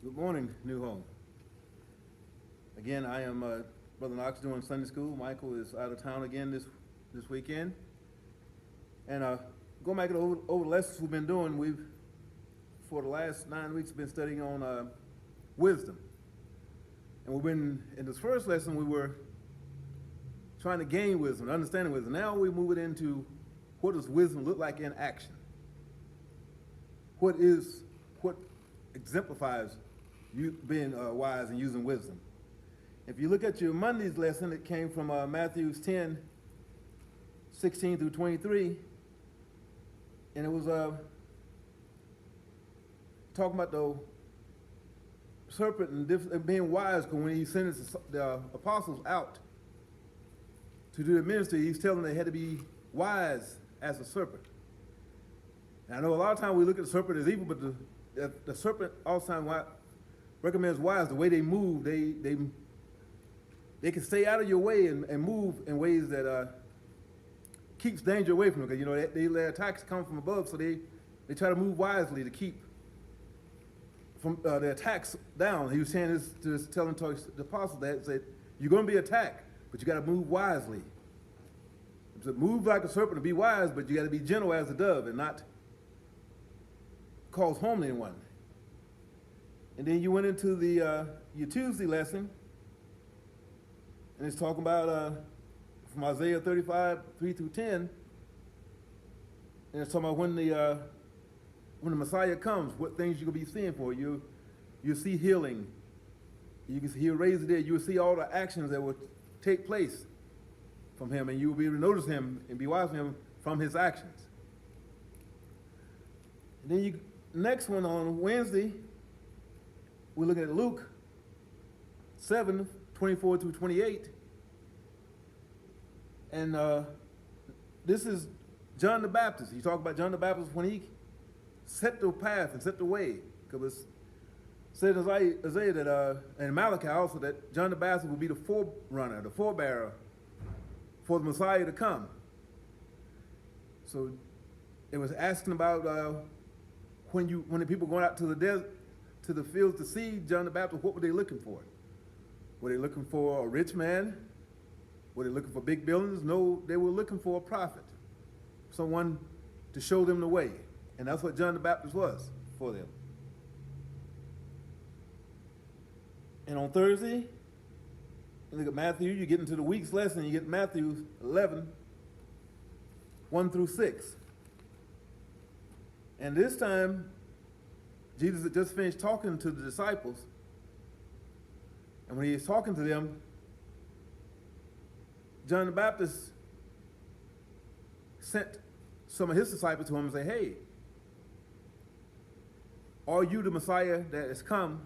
Good morning, New Home. Again, I am Brother Knox doing Sunday school. Michael is out of town again this weekend. And going back over the lessons we've been doing, for the last 9 weeks, been studying on wisdom. And we've been, in this first lesson, we were trying to gain wisdom, understanding wisdom. Now we're moving into what does wisdom look like in action? What exemplifies you being wise and using wisdom? If you look at your Monday's lesson, it came from Matthew 10, 16 through 23, and it was talking about the serpent and being wise, because when he sent the apostles out to do the ministry, he's telling them they had to be wise as a serpent. And I know a lot of times we look at the serpent as evil, but the serpent also recommends wise. The way they move, they can stay out of your way and move in ways that keeps danger away from them. Because their attacks come from above, so they try to move wisely to keep from the attacks down. He was saying this, telling the apostles that said, you're going to be attacked, but you got to move wisely. So move like a serpent to be wise, but you got to be gentle as a dove and not cause harm to anyone. And then you went into your Tuesday lesson, and it's talking about from Isaiah 35, 3 through 10, and it's talking about when the Messiah comes, what things you're going to be seeing for. You'll see healing. He'll raise the dead. You'll see all the actions that will take place from him, and you'll be able to notice him and be wise from him from his actions. And then next one on Wednesday, we're looking at Luke 7, 24 through 28. And this is John the Baptist. You talk about John the Baptist when he set the path and set the way. Because it said in Isaiah that, and Malachi also, that John the Baptist will be the forerunner, the forebearer for the Messiah to come. So it was asking about when the people going out to the desert, to the fields to see John the Baptist, what were they looking for? Were they looking for a rich man? Were they looking for big buildings? No, they were looking for a prophet, someone to show them the way. And that's what John the Baptist was for them. And on Thursday, you look at Matthew, you get into the week's lesson, you get Matthew 11, 1 through 6. And this time, Jesus had just finished talking to the disciples. And when he was talking to them, John the Baptist sent some of his disciples to him and said, hey, are you the Messiah that has come,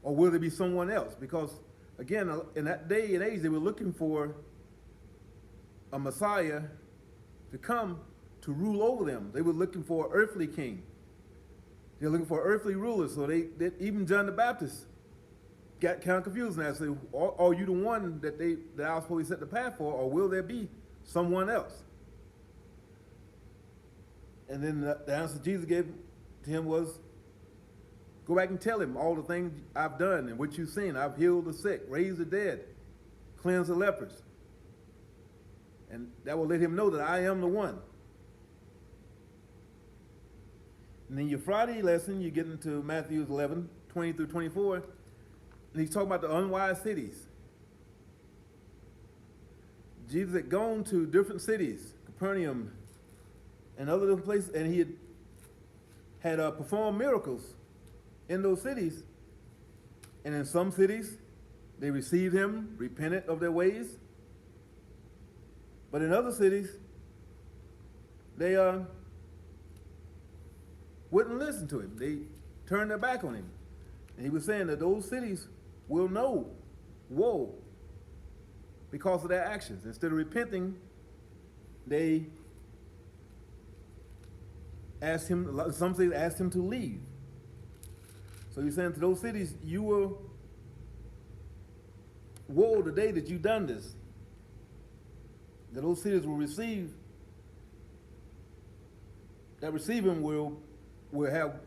or will there be someone else? Because, again, in that day and age, they were looking for a Messiah to come to rule over them. They were looking for an earthly king. They were looking for earthly rulers. So even John the Baptist got kind of confused and said, are you the one that I was supposed to set the path for, or will there be someone else? And then the answer Jesus gave to him was, go back and tell him all the things I've done and what you've seen. I've healed the sick, raised the dead, cleansed the lepers. And that will let him know that I am the one. And then your Friday lesson, you get into Matthew 11, 20 through 24, and he's talking about the unwise cities. Jesus had gone to different cities, Capernaum and other different places, and he had performed miracles in those cities. And in some cities, they received him, repented of their ways. But in other cities, they wouldn't listen to him. They turned their back on him. And he was saying that those cities will know woe because of their actions. Instead of repenting, they asked him, some cities asked him to leave. So he's saying to those cities, you will woe the day that you've done this. That those cities will receive, that receive him will have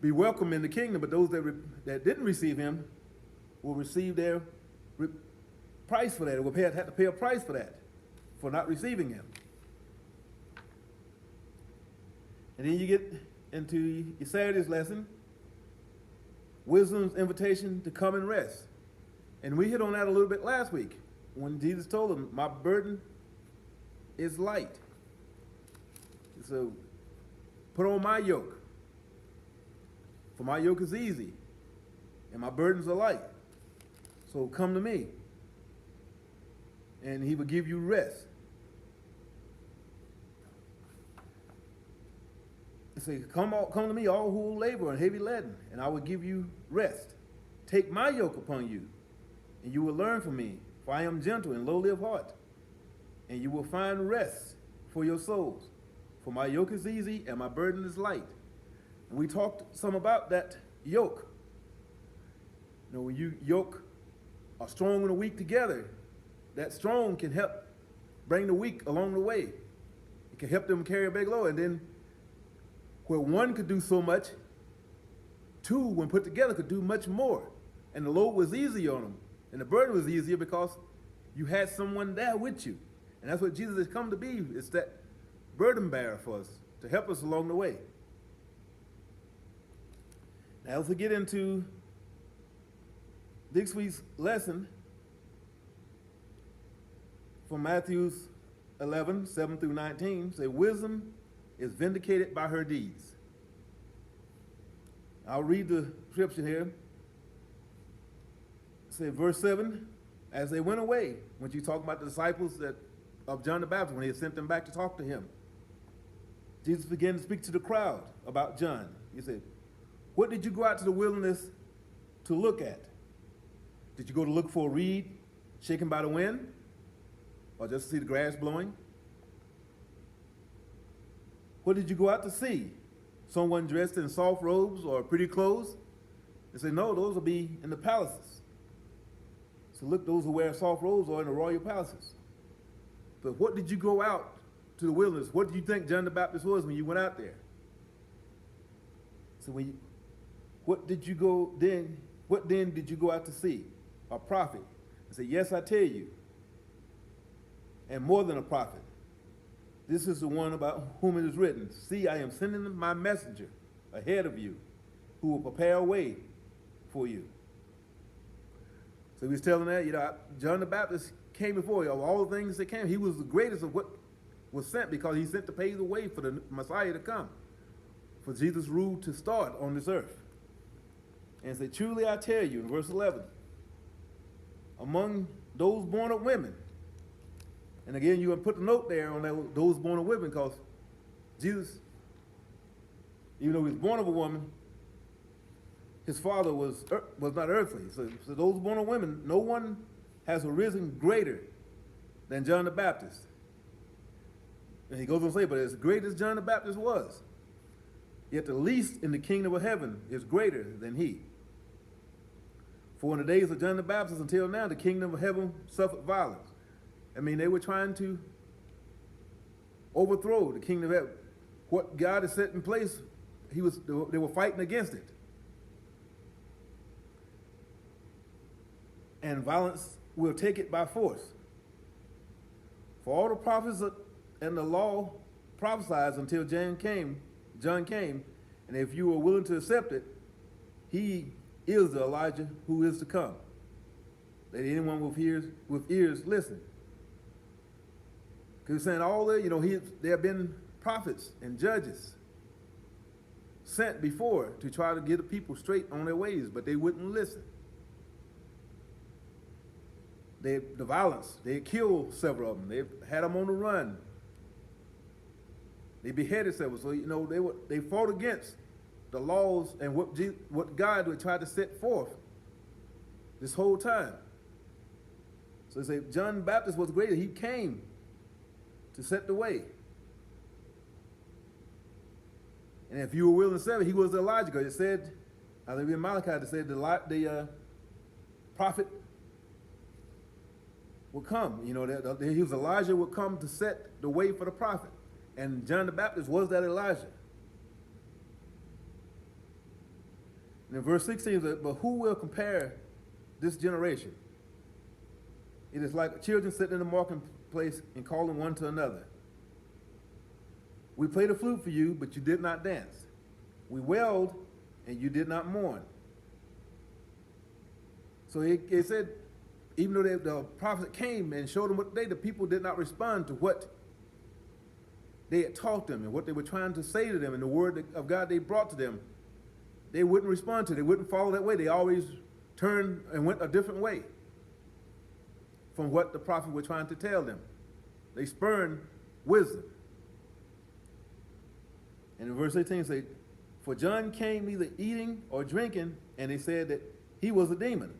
be welcome in the kingdom, but those that didn't receive him will receive their price for that. It will have to pay a price for that, for not receiving him. And then you get into your Saturday's lesson, wisdom's invitation to come and rest. And we hit on that a little bit last week when Jesus told him, my burden is light. So put on my yoke. For my yoke is easy and my burdens are light. So come to me and he will give you rest. Say, come to me, all who labor and heavy laden, and I will give you rest. Take my yoke upon you, and you will learn from me, for I am gentle and lowly of heart, and you will find rest for your souls. For my yoke is easy and my burden is light. And we talked some about that yoke. You know, when you yoke a strong and a weak together, that strong can help bring the weak along the way. It can help them carry a big load, and then where one could do so much, two, when put together, could do much more. And the load was easier on them. And the burden was easier because you had someone there with you. And that's what Jesus has come to be. It's that burden bearer for us, to help us along the way. Now, as we get into this week's lesson from Matthew 11, 7 through 19, say, wisdom is vindicated by her deeds. I'll read the scripture here. Say verse 7, as they went away, when you talk about the disciples of John the Baptist, when he had sent them back to talk to him, Jesus began to speak to the crowd about John. He said, what did you go out to the wilderness to look at? Did you go to look for a reed shaken by the wind? Or just to see the grass blowing? What did you go out to see? Someone dressed in soft robes or pretty clothes? They say, no, those will be in the palaces. So look, those who wear soft robes are in the royal palaces. But what did you go out to the wilderness? What did you think John the Baptist was when you went out there? So what then did you go out to see? A prophet. I say, yes, I tell you. And more than a prophet. This is the one about whom it is written, see, I am sending my messenger ahead of you, who will prepare a way for you. So he was telling that, John the Baptist came before you. Of all the things that came, he was the greatest of what was sent, because he sent to pave the way for the Messiah to come, for Jesus' rule to start on this earth. And say, truly I tell you, in verse 11, among those born of women, and again, you would put the note there on those born of women, because Jesus, even though he was born of a woman, his father was not earthly. So those born of women, no one has arisen greater than John the Baptist. And he goes on to say, but as great as John the Baptist was, yet the least in the kingdom of heaven is greater than he. For in the days of John the Baptist until now, the kingdom of heaven suffered violence. I mean, they were trying to overthrow the kingdom of heaven. What God has set in place, they were fighting against it. And violence will take it by force. For all the prophets and the law prophesied until John came, and if you are willing to accept it, he is the Elijah who is to come. Let anyone with ears listen. Because he's saying all there have been prophets and judges sent before to try to get the people straight on their ways, but they wouldn't listen. The violence, they killed several of them. They had them on the run. They beheaded several. So they fought against the laws and what God would try to set forth this whole time. So they say John the Baptist was greater. He came to set the way. And if you were willing to say it, he was Elijah. Because it said, I think in Malachi, it said the prophet would come. He was Elijah would come to set the way for the prophet. And John the Baptist was that Elijah. And in verse 16 it says, but who will compare this generation? It is like children sitting in the marketplace and calling one to another. We played a flute for you, but you did not dance. We wailed, and you did not mourn. So it said, even though the prophet came and showed them what they did, the people did not respond to what they had taught them and what they were trying to say to them and the word of God they brought to them. They wouldn't respond to it. They wouldn't follow that way. They always turned and went a different way from what the prophet was trying to tell them. They spurned wisdom. And in verse 18 it says, for John came neither eating or drinking, and they said that he was a demon.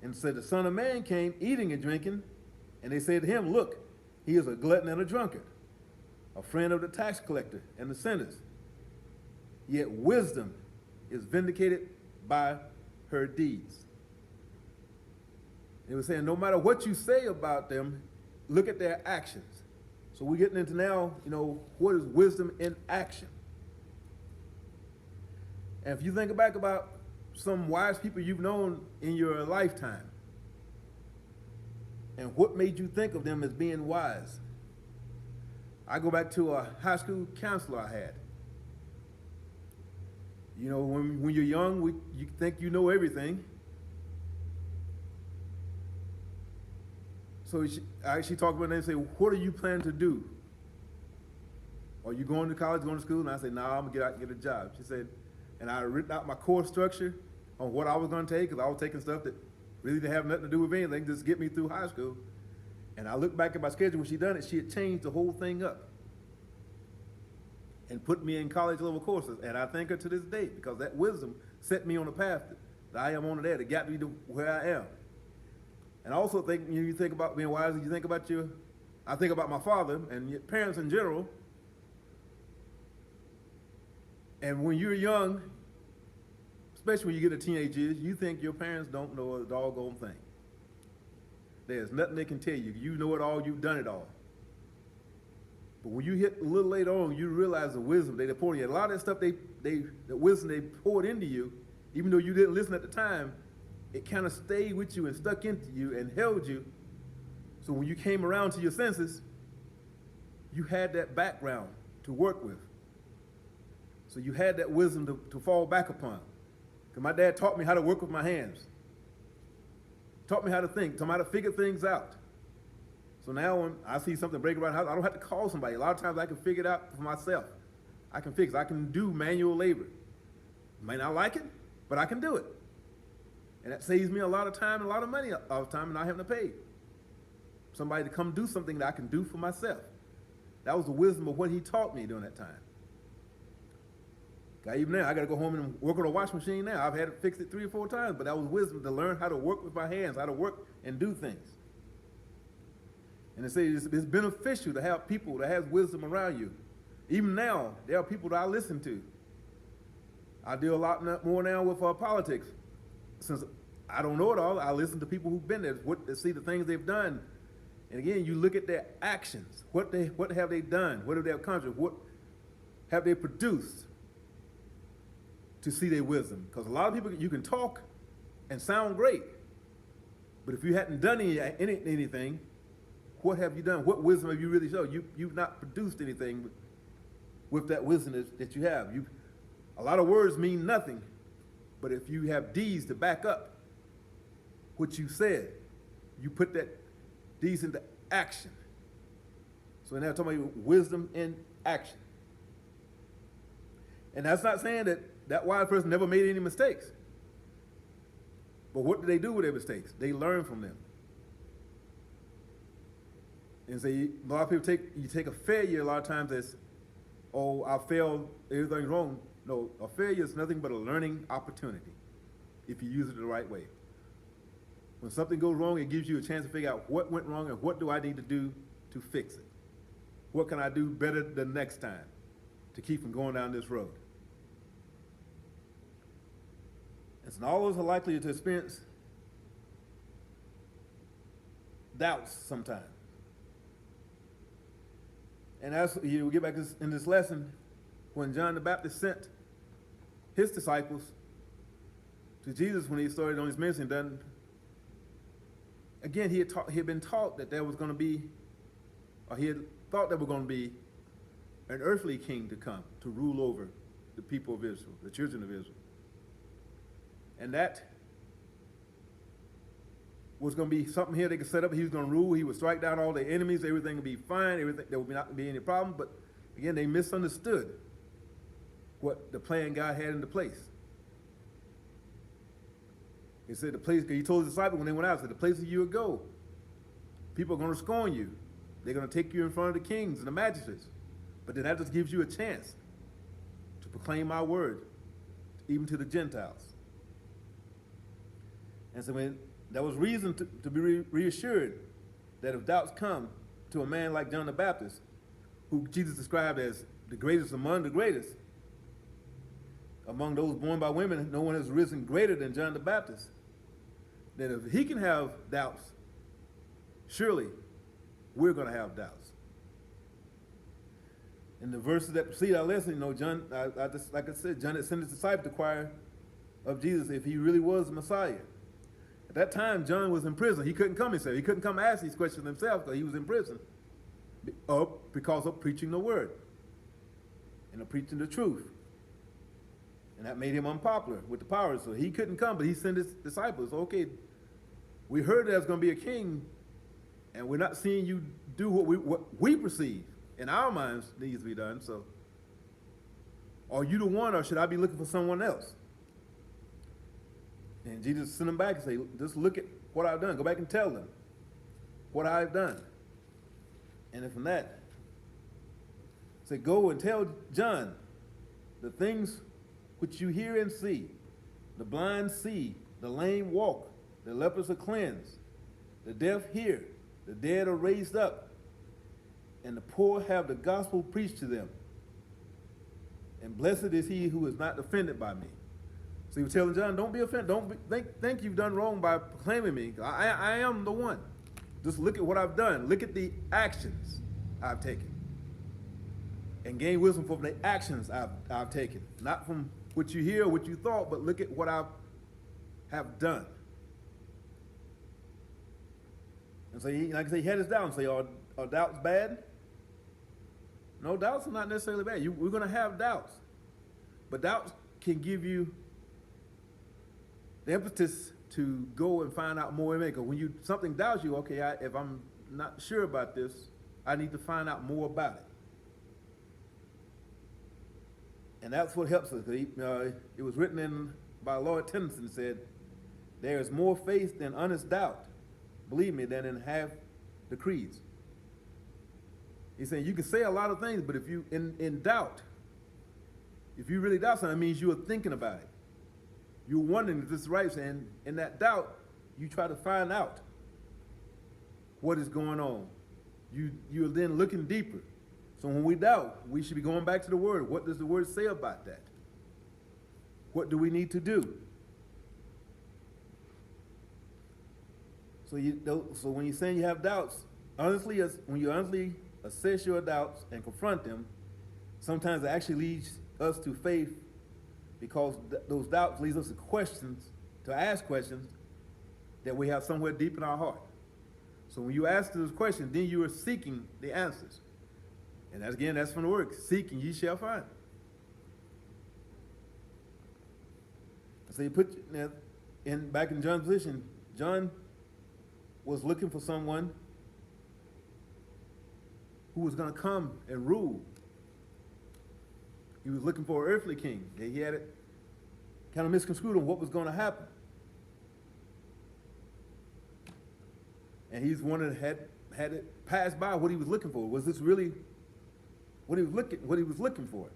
And said the Son of Man came eating and drinking, and they said to him, look, he is a glutton and a drunkard, a friend of the tax collector and the sinners. Yet wisdom is vindicated by her deeds. They were saying no matter what you say about them, look at their actions. So we're getting into now, what is wisdom in action? And if you think back about some wise people you've known in your lifetime, and what made you think of them as being wise? I go back to a high school counselor I had. When you're young, you think you know everything. So she talked about it and say, what are you planning to do? Are you going to college, going to school? And I said, no, I'm going to get out and get a job. She said, and I written out my course structure on what I was going to take, because I was taking stuff that really didn't have nothing to do with anything, just get me through high school. And I looked back at my schedule when she done it, she had changed the whole thing up and put me in college level courses. And I thank her to this day, because that wisdom set me on the path that I am on today, that got me to where I am. And I also think, you think about being wise, you think about I think about my father and your parents in general. And when you're young, especially when you get to teenage years, you think your parents don't know a doggone thing. There's nothing they can tell you. You know it all, you've done it all. But when you hit a little later on, you realize the wisdom they poured in you. A lot of that stuff, the wisdom they poured into you, even though you didn't listen at the time, it kind of stayed with you and stuck into you and held you. So when you came around to your senses, you had that background to work with. So you had that wisdom to fall back upon. Because my dad taught me how to work with my hands. Taught me how to think, taught me how to figure things out. So now when I see something break around the house, I don't have to call somebody. A lot of times I can figure it out for myself. I can fix it. I can do manual labor. May not like it, but I can do it. And that saves me a lot of time and a lot of money all the time, and not having to pay somebody to come do something that I can do for myself. That was the wisdom of what he taught me during that time. Even now, I got to go home and work on a washing machine now. I've had to fix it 3 or 4 times, but that was wisdom to learn how to work with my hands, how to work and do things. And they say it's beneficial to have people that have wisdom around you. Even now, there are people that I listen to. I deal a lot more now with politics. Since I don't know it all, I listen to people who've been there, to see the things they've done. And again, you look at their actions. What have they done? What have they accomplished? What have they produced to see their wisdom? Because a lot of people, you can talk and sound great, but if you hadn't done anything, what have you done? What wisdom have you really shown? You've not produced anything with that wisdom that you have. A lot of words mean nothing, but if you have deeds to back up what you said, you put that deeds into action. So now I'm talking about wisdom in action. And that's not saying that wise person never made any mistakes. But what do they do with their mistakes? They learn from them. And so a lot of people take a failure a lot of times as, oh, I failed, everything's wrong. No, a failure is nothing but a learning opportunity if you use it the right way. When something goes wrong, it gives you a chance to figure out what went wrong and what do I need to do to fix it. What can I do better the next time to keep from going down this road? And so all of us are likely to experience doubts sometimes. And as we get back in this lesson, when John the Baptist sent his disciples to Jesus when he started on his ministry. Again, he had been taught that there was going to be, or he had thought there was going to be an earthly king to come to rule over the people of Israel, the children of Israel. And that was going to be something here they could set up. He was going to rule. He would strike down all their enemies. Everything would be fine. There would not be any problem. But again, they misunderstood what the plan God had into place. He said he told his disciples when they went out, he said, the place that you would go, people are going to scorn you. They're going to take you in front of the kings and the magistrates. But then that just gives you a chance to proclaim my word, even to the Gentiles. And so there was reason to be reassured that if doubts come to a man like John the Baptist, who Jesus described as the greatest among the greatest, among those born by women, no one has risen greater than John the Baptist. That if he can have doubts, surely we're going to have doubts. In the verses that precede our lesson, John, like I said, John had sent his disciples to inquire of Jesus if he really was the Messiah. At that time, John was in prison. He couldn't come himself. He couldn't come ask these questions himself because he was in prison because of preaching the word and of preaching the truth. And that made him unpopular with the powers. So he couldn't come, but he sent his disciples. Okay, we heard there's going to be a king, and we're not seeing you do what we perceive in our minds needs to be done. So are you the one, or should I be looking for someone else? And Jesus sent them back and say, just look at what I've done. Go back and tell them what I've done. And then from that, say, go and tell John the things which you hear and see. The blind see, the lame walk, the lepers are cleansed, the deaf hear, the dead are raised up, and the poor have the gospel preached to them. And blessed is he who is not offended by me. So he was telling John, don't be offended. Don't think you've done wrong by proclaiming me. I am the one. Just look at what I've done. Look at the actions I've taken. And gain wisdom from the actions I've taken. Not from what you hear or what you thought, but look at what I have done. And so like I say, he had his doubts. Say, are doubts bad? No, doubts are not necessarily bad. We're going to have doubts. But doubts can give you the impetus to go and find out more. Because when something doubts you, okay, if I'm not sure about this, I need to find out more about it. And that's what helps us. It was written by Lord Tennyson, said, there is more faith than honest doubt, believe me, than in half the creeds. He's saying you can say a lot of things, but if you in doubt, if you really doubt something, it means you are thinking about it. You're wondering if this is right, and in that doubt, you try to find out what is going on. You're then looking deeper. So when we doubt, we should be going back to the Word. What does the Word say about that? What do we need to do? So when you're saying you have doubts, when you honestly assess your doubts and confront them, sometimes it actually leads us to faith, because those doubts leads us to ask questions that we have somewhere deep in our heart. So when you ask those questions, then you are seeking the answers. And that's from the word, seeking ye shall find. So you put back in John's position, John was looking for someone who was going to come and rule. He was looking for an earthly king. He had it kind of misconstrued on what was going to happen. And he's one that had it passed by what he was looking for. Was this really what he was looking for?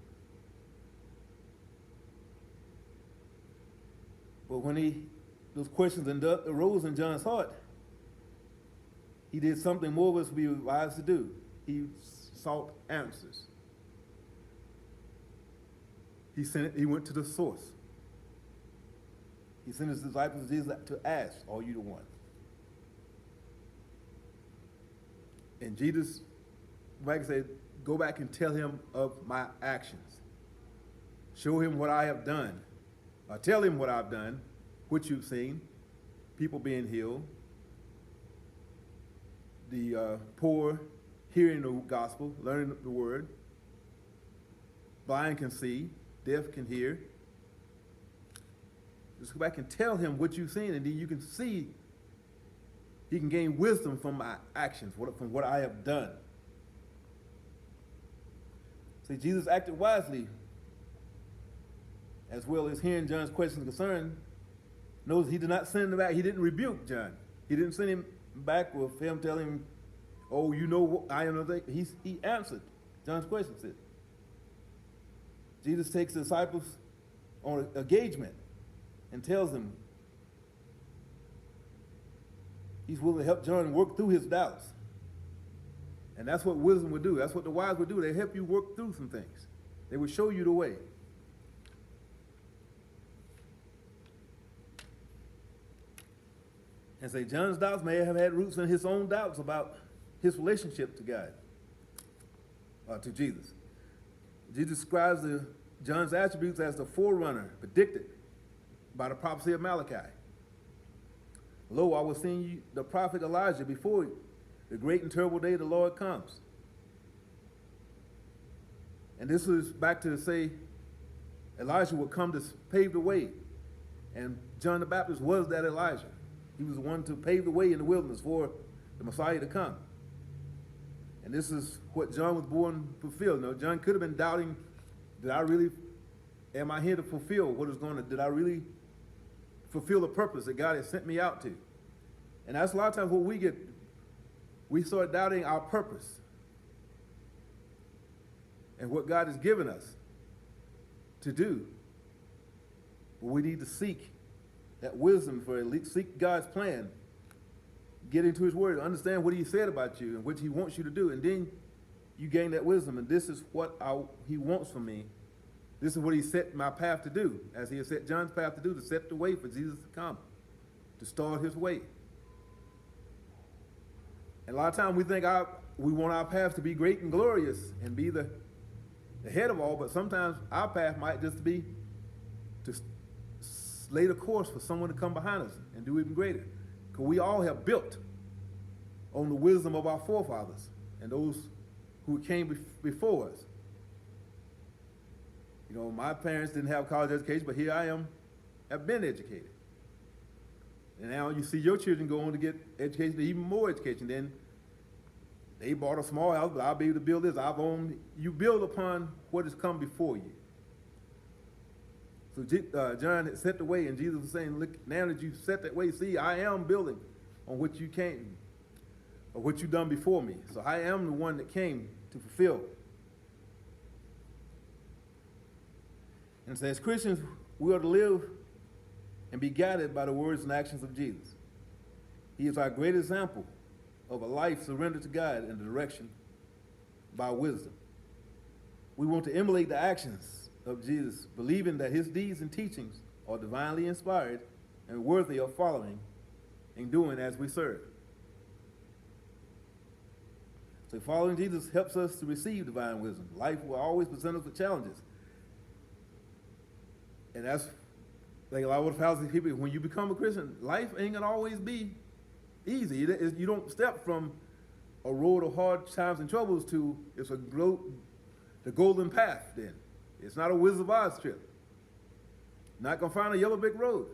But when those questions arose in John's heart, he did something more of us would be wise to do. He sought answers. He went to the source. He sent his disciples to ask, are you the one? And Jesus, like I said, go back and tell him of my actions. Show him what I have done Tell him what I've done, what you've seen, people being healed, the poor hearing the gospel, learning the word, blind can see, deaf can hear. Just go back and tell him what you've seen, and then you can see, he can gain wisdom from my actions, from what I have done. See, Jesus acted wisely, as well as hearing John's questions and concern. Notice he did not send him back. He didn't rebuke John. He didn't send him back with him telling him, oh, you know what I am. He answered John's questions. Jesus takes the disciples on an engagement and tells them he's willing to help John work through his doubts. And that's what wisdom would do. That's what the wise would do. They help you work through some things. They would show you the way. And say John's doubts may have had roots in his own doubts about his relationship to God, to Jesus. Jesus describes John's attributes as the forerunner predicted by the prophecy of Malachi. Lo, I will send you the prophet Elijah before you. The great and terrible day of the Lord comes. And this is back to say Elijah would come to pave the way. And John the Baptist was that Elijah. He was the one to pave the way in the wilderness for the Messiah to come. And this is what John was born to fulfill. You know, John could have been doubting, am I here to fulfill did I really fulfill the purpose that God has sent me out to? And that's a lot of times what we start doubting our purpose and what God has given us to do. But we need to seek that wisdom seek God's plan, get into his word, understand what he said about you and what he wants you to do, and then you gain that wisdom. And this is what he wants from me. This is what he set my path to do, as he has set John's path to do, to set the way for Jesus to come, to start his way. And a lot of times we think we want our path to be great and glorious and be the head of all, but sometimes our path might just be to lay the course for someone to come behind us and do even greater. Because we all have built on the wisdom of our forefathers and those who came before us. You know, my parents didn't have college education, but here I am, have been educated. And now you see your children go on to get education, even more education. Then they bought a small house, but I'll be able to build this. You build upon what has come before you. So John had set the way, and Jesus was saying, look, now that you've set that way, see, I am building on what you came, or what you've done before me. So I am the one that came to fulfill. And so as Christians, we are to live and be guided by the words and actions of Jesus. He is our great example of a life surrendered to God in the direction by wisdom. We want to emulate the actions of Jesus, believing that his deeds and teachings are divinely inspired and worthy of following and doing as we serve. So following Jesus helps us to receive divine wisdom. Life will always present us with challenges. And that's like a lot of thousands of people, when you become a Christian, life ain't gonna always be easy. You don't step from a road of hard times and troubles to the golden path then. It's not a Wizard of Oz trip. Not gonna find a yellow brick road.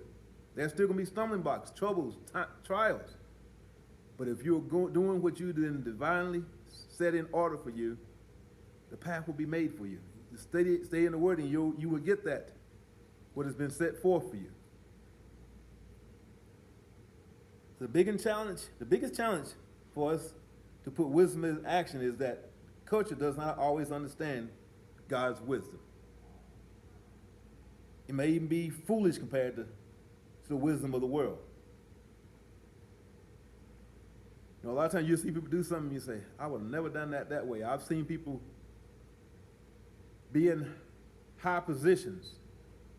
There's still gonna be stumbling blocks, troubles, trials. But if you're doing what you did divinely set in order for you, the path will be made for you. Just stay in the word, and you will get that, what has been set forth for you. The biggest challenge for us to put wisdom in action is that culture does not always understand God's wisdom. It may even be foolish compared to the wisdom of the world. You know, a lot of times you see people do something and you say, I would have never done that way. I've seen people be in high positions,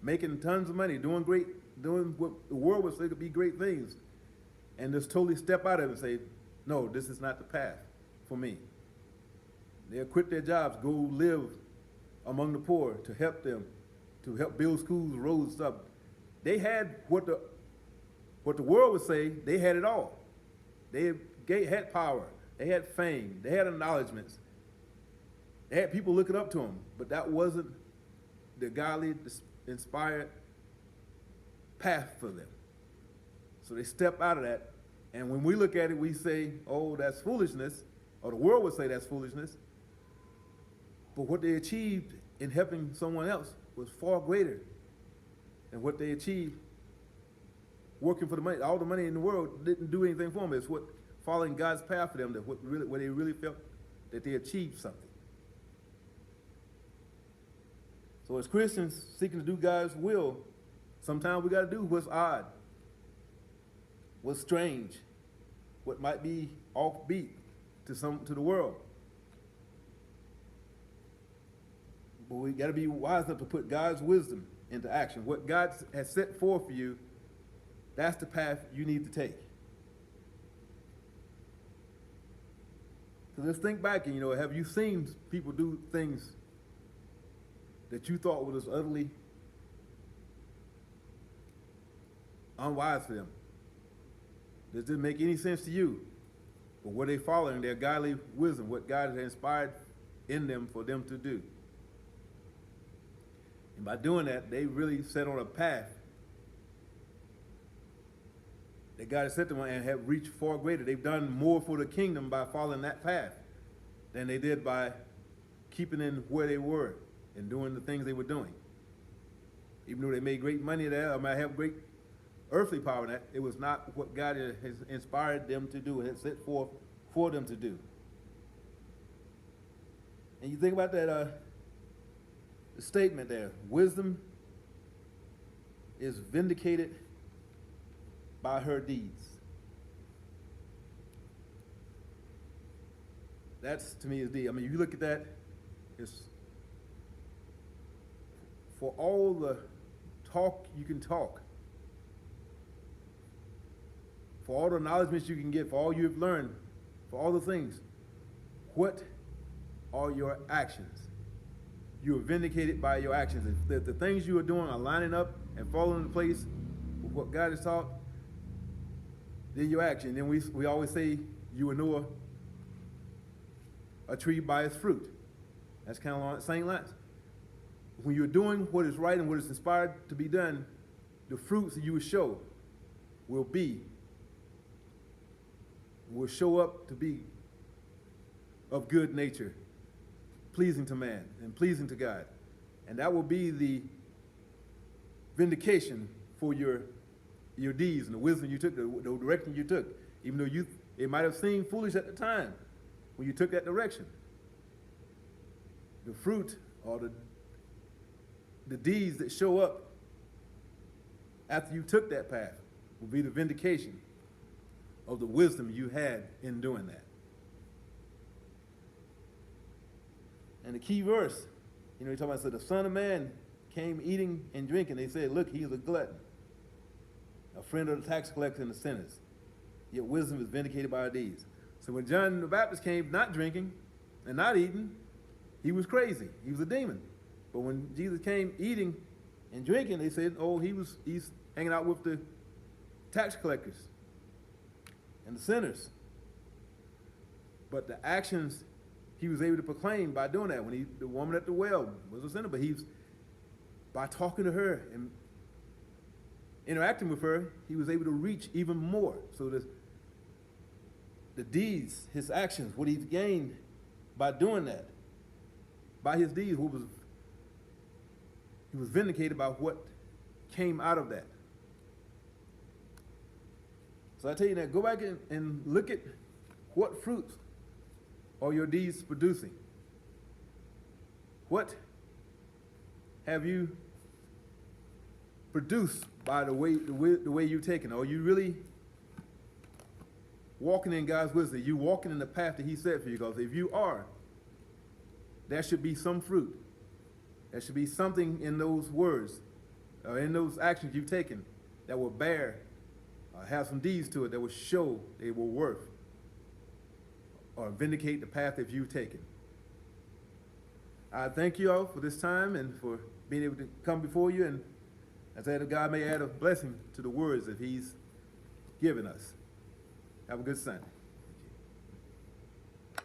making tons of money, doing what the world would say could be great things, and just totally step out of it and say, no, this is not the path for me. They'll quit their jobs, go live among the poor to help them, to help build schools, roads, stuff, They had what the world would say, they had it all. They had power, they had fame, they had acknowledgments. They had people looking up to them, but that wasn't the godly, inspired path for them. So they step out of that, and when we look at it, we say, oh, that's foolishness, or the world would say that's foolishness. But what they achieved in helping someone else was far greater than what they achieved working for the money. All the money in the world didn't do anything for them. It's what following God's path for them that where they really felt that they achieved something. So as Christians seeking to do God's will, sometimes we got to do what's odd, what's strange, what might be offbeat to the world. But we got to be wise enough to put God's wisdom into action. What God has set forth for you, that's the path you need to take. So let's think back and, have you seen people do things that you thought was utterly unwise for them? That didn't make any sense to you. But were they following their godly wisdom, what God has inspired in them for them to do? And by doing that, they really set on a path that God has set them on and have reached far greater. They've done more for the kingdom by following that path than they did by keeping in where they were and doing the things they were doing. Even though they made great money there or might have great earthly power in that, it was not what God has inspired them to do and had set forth for them to do. And you think about that statement there, wisdom is vindicated by her deeds. That's, to me, is the, you look at that, it's for all the talk you can talk, for all the acknowledgments you can get, for all you've learned, for all the things, what are your actions? You are vindicated by your actions. If the things you are doing are lining up and falling into place with what God has taught, then your action. Then we always say you will know a tree by its fruit. That's kind of along the same lines. When you're doing what is right and what is inspired to be done, the fruits that you will show will show up to be of good nature, pleasing to man and pleasing to God. And that will be the vindication for your deeds and the wisdom you took, the direction you took, even though it might have seemed foolish at the time when you took that direction. The fruit or the deeds that show up after you took that path will be the vindication of the wisdom you had in doing that. And the key verse, you talk about, so the Son of Man came eating and drinking. They said, look, he's a glutton, a friend of the tax collectors and the sinners. Yet wisdom is vindicated by our deeds. So when John the Baptist came not drinking and not eating, he was crazy. He was a demon. But when Jesus came eating and drinking, they said, oh, he's hanging out with the tax collectors and the sinners. But the actions he was able to proclaim by doing that, when the woman at the well was a sinner, but by talking to her and interacting with her, he was able to reach even more. So the deeds, his actions, what he's gained by doing that, by his deeds, he was vindicated by what came out of that. So I tell you that, go back and look at what fruits are your deeds producing. What have you produced by the way you've taken? Are you really walking in God's wisdom? Are you walking in the path that he set for you? Because if you are, there should be some fruit. There should be something in those words or in those actions you've taken that will bear, have some deeds to it that will show they were worth or vindicate the path that you've taken. I thank you all for this time and for being able to come before you and I say that God may add a blessing to the words that he's given us. Have a good Sunday.